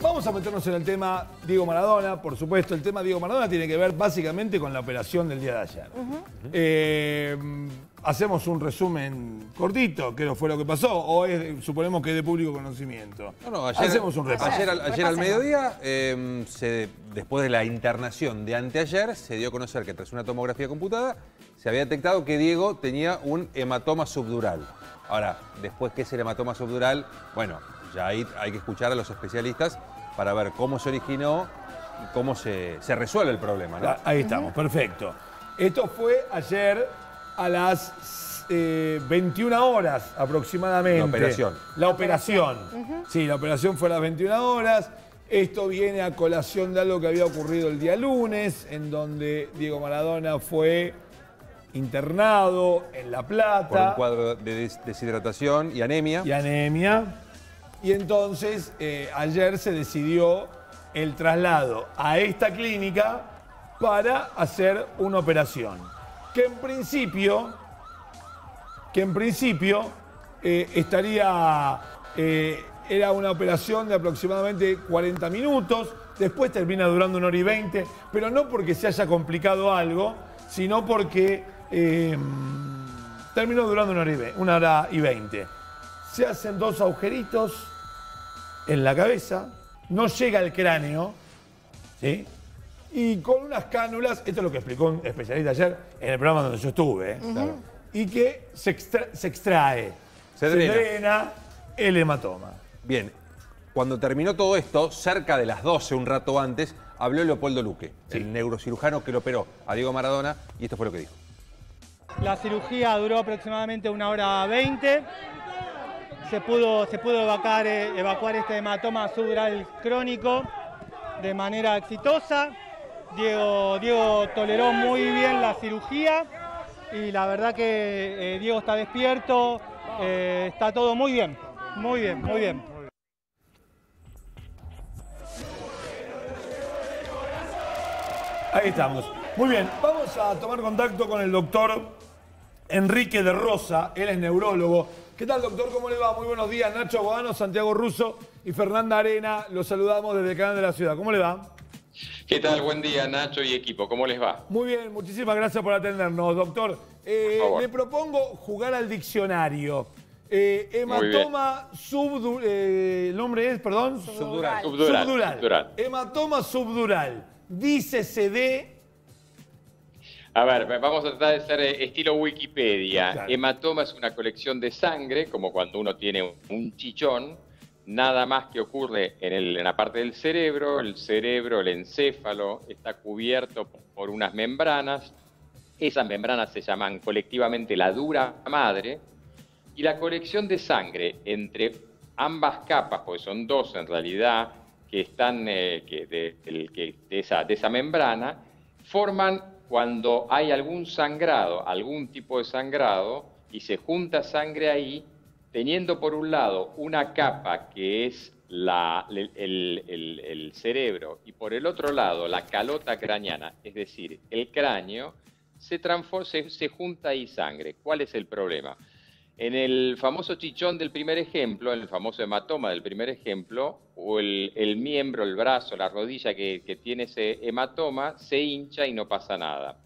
Vamos a meternos en el tema Diego Maradona. Por supuesto, el tema Diego Maradona tiene que ver básicamente con la operación del día de ayer. Hacemos un resumen cortito, que no fue lo que pasó, o suponemos que es de público conocimiento. No, ayer, hacemos un repaso. Ayer al mediodía, después de la internación de anteayer, se dio a conocer que tras una tomografía computada se había detectado que Diego tenía un hematoma subdural. Ahora, después, ¿qué es el hematoma subdural? Bueno, ya ahí hay que escuchar a los especialistas para ver cómo se originó y cómo se resuelve el problema, ¿no? Ahí estamos, perfecto. Esto fue ayer a las 21 horas aproximadamente. La operación. La operación. Sí, la operación fue a las 21 horas. Esto viene a colación de algo que había ocurrido el día lunes, en donde Diego Maradona fue internado en La Plata. Por un cuadro de deshidratación y anemia. Y entonces ayer se decidió el traslado a esta clínica para hacer una operación. Que en principio era una operación de aproximadamente 40 minutos, después termina durando 1 hora y 20, pero no porque se haya complicado algo, sino porque terminó durando 1 hora y 20. Se hacen 2 agujeritos en la cabeza, no llega al cráneo, ¿sí? Y con unas cánulas, esto es lo que explicó un especialista ayer en el programa donde yo estuve, claro, y que se extrae, se drena el hematoma. Bien, cuando terminó todo esto, cerca de las 12, un rato antes, habló Leopoldo Luque, el neurocirujano que lo operó a Diego Maradona, y esto fue lo que dijo. La cirugía duró aproximadamente 1 hora 20. Se pudo evacuar este hematoma subdural crónico de manera exitosa. Diego toleró muy bien la cirugía y la verdad que Diego está despierto, está todo muy bien, muy bien, muy bien. Ahí estamos. Muy bien, vamos a tomar contacto con el doctor Enrique de Rosa, él es neurólogo. ¿Qué tal, doctor? ¿Cómo le va? Muy buenos días. Nacho Aguadano, Santiago Russo y Fernanda Arena. Los saludamos desde el canal de la ciudad. ¿Cómo le va? ¿Qué tal? Buen día, Nacho y equipo. ¿Cómo les va? Muy bien, muchísimas gracias por atendernos, doctor. Le propongo jugar al diccionario. Hematoma subdural. ¿El nombre es, perdón? Subdural. Hematoma subdural. Dícese de... A ver, vamos a tratar de ser estilo Wikipedia. Claro. Hematoma es una colección de sangre, como cuando uno tiene un chichón. Nada más que ocurre en la parte del cerebro. El encéfalo, está cubierto por unas membranas. Esas membranas se llaman colectivamente la dura madre. Y la colección de sangre entre ambas capas, porque son 2 en realidad, que están de esa membrana, forman, cuando hay algún sangrado, algún tipo de sangrado, y se junta sangre ahí, teniendo por un lado una capa que es el cerebro y por el otro lado la calota craneana, es decir, el cráneo, se junta ahí sangre. ¿Cuál es el problema? En el famoso chichón del primer ejemplo, en el famoso hematoma del primer ejemplo, o el miembro, el brazo, la rodilla que tiene ese hematoma, se hincha y no pasa nada.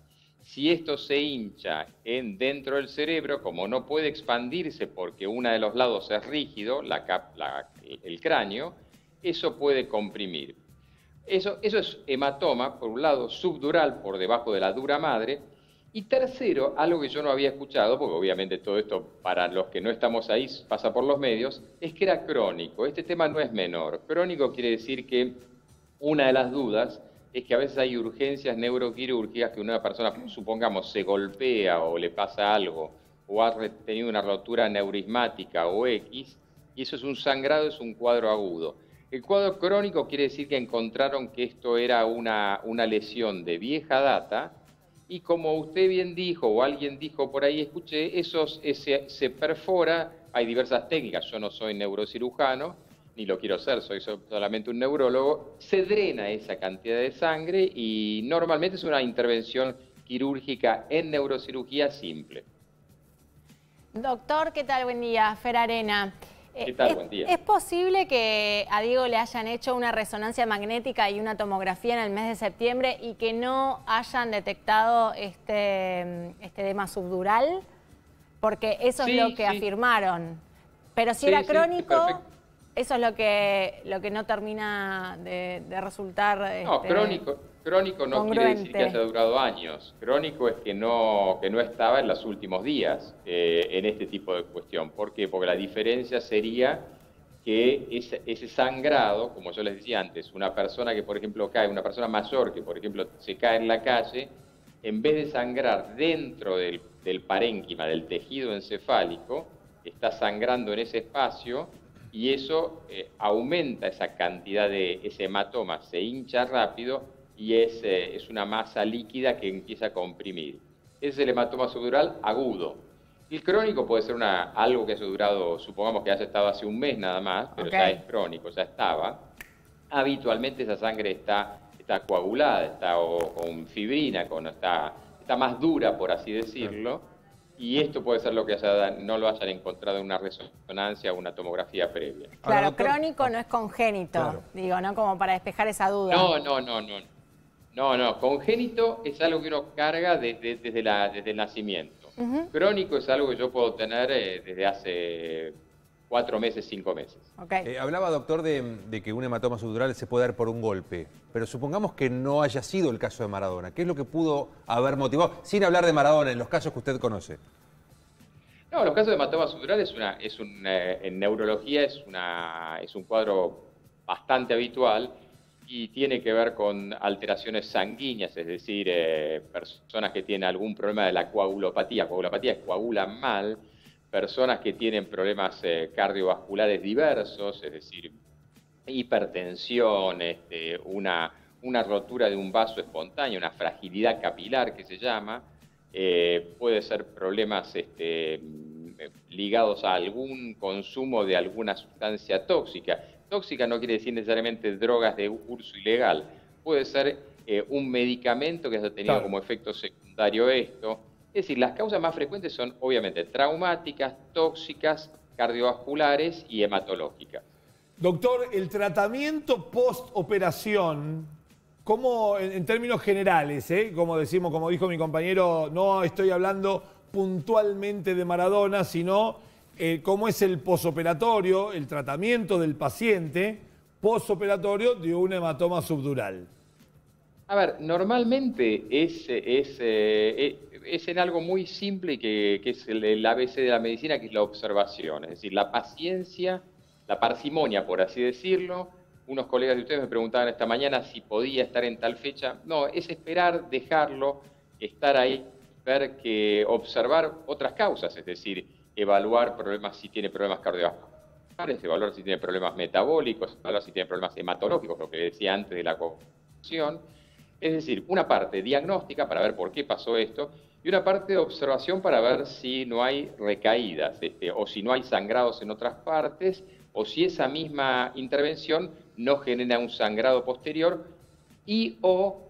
Si esto se hincha dentro del cerebro, como no puede expandirse porque uno de los lados es rígido, el cráneo, eso puede comprimir. Eso es hematoma, por un lado, subdural, por debajo de la dura madre. Y tercero, algo que yo no había escuchado, porque obviamente todo esto para los que no estamos ahí pasa por los medios, es que era crónico. Este tema no es menor. Crónico quiere decir que una de las dudas es que a veces hay urgencias neuroquirúrgicas que una persona, supongamos, se golpea o le pasa algo, o ha tenido una rotura neurismática o X, y eso es un sangrado, es un cuadro agudo. El cuadro crónico quiere decir que encontraron que esto era una lesión de vieja data. Y como usted bien dijo, o alguien dijo por ahí, escuché, se perfora, hay diversas técnicas, yo no soy neurocirujano, ni lo quiero ser, soy solamente un neurólogo, se drena esa cantidad de sangre y normalmente es una intervención quirúrgica en neurocirugía simple. Doctor, ¿qué tal? Buen día. Fer Arena. ¿Qué tal? Buen día. ¿Es posible que a Diego le hayan hecho una resonancia magnética y una tomografía en el mes de septiembre y que no hayan detectado este edema subdural? Porque eso es lo que afirmaron. Pero si era crónico, eso es lo que no termina de resultar no, crónico no quiere decir que haya durado años. Crónico es que no estaba en los últimos días en este tipo de cuestión. ¿Por qué? Porque la diferencia sería que ese sangrado, como yo les decía antes, una persona que, por ejemplo, cae, una persona mayor que, por ejemplo, se cae en la calle, en vez de sangrar dentro del parénquima, del tejido encefálico, está sangrando en ese espacio y eso aumenta esa cantidad de ese hematoma, se hincha rápido y es una masa líquida que empieza a comprimir. Ese es el hematoma subdural agudo. El crónico puede ser algo que haya durado, supongamos que haya estado hace un mes nada más, pero ya es crónico, ya estaba. Habitualmente esa sangre está coagulada, está con fibrina, está más dura, por así decirlo. Y esto puede ser lo que no lo hayan encontrado en una resonancia o una tomografía previa. Claro, doctor, crónico no es congénito, digo, ¿no? Como para despejar esa duda. No, congénito es algo que uno carga desde el nacimiento. Crónico es algo que yo puedo tener desde hace 4 meses, 5 meses. Hablaba, doctor, de que un hematoma subdural se puede dar por un golpe, pero supongamos que no haya sido el caso de Maradona. ¿Qué es lo que pudo haber motivado? Sin hablar de Maradona, en los casos que usted conoce. No, los casos de hematoma subdural en neurología es un cuadro bastante habitual y tiene que ver con alteraciones sanguíneas, es decir, personas que tienen algún problema de la coagulopatía. Coagulopatía es coagulan mal. Personas que tienen problemas cardiovasculares diversos, es decir, hipertensión, una rotura de un vaso espontáneo, una fragilidad capilar que se llama, puede ser problemas ligados a algún consumo de alguna sustancia tóxica. Tóxica no quiere decir necesariamente drogas de uso ilegal, puede ser un medicamento que haya tenido como efecto secundario esto. Es decir, las causas más frecuentes son obviamente traumáticas, tóxicas, cardiovasculares y hematológicas. Doctor, el tratamiento post-operación, ¿cómo, en términos generales, como dijo mi compañero, no estoy hablando puntualmente de Maradona, sino cómo es el posoperatorio, el tratamiento del paciente posoperatorio de un hematoma subdural? A ver, normalmente es en algo muy simple que es el ABC de la medicina, que es la observación, es decir, la paciencia, la parsimonia, por así decirlo. Unos colegas de ustedes me preguntaban esta mañana si podía estar en tal fecha. No, es esperar, dejarlo, estar ahí, observar otras causas, es decir, evaluar problemas, si tiene problemas cardiovasculares, evaluar si tiene problemas metabólicos, evaluar si tiene problemas hematológicos, lo que decía antes de la coagulación. Es decir, una parte diagnóstica para ver por qué pasó esto y una parte de observación para ver si no hay recaídas o si no hay sangrados en otras partes o si esa misma intervención no genera un sangrado posterior o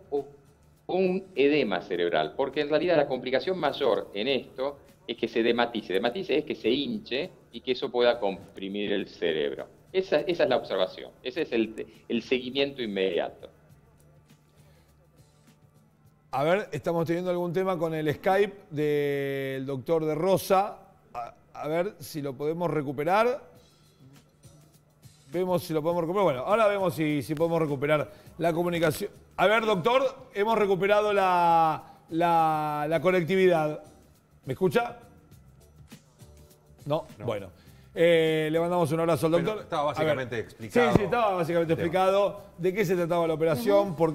un edema cerebral. Porque en realidad la complicación mayor en esto es que se edematice. Edematice es que se hinche y que eso pueda comprimir el cerebro. Esa es la observación. Ese es el seguimiento inmediato. A ver, estamos teniendo algún tema con el Skype del doctor de Rosa. A ver si lo podemos recuperar. Vemos si lo podemos recuperar. Bueno, ahora vemos si podemos recuperar la comunicación. A ver, doctor, hemos recuperado la conectividad. ¿Me escucha? No. Bueno. Le mandamos un abrazo al doctor. Pero estaba básicamente explicado. Sí, estaba básicamente explicado de qué se trataba la operación, por qué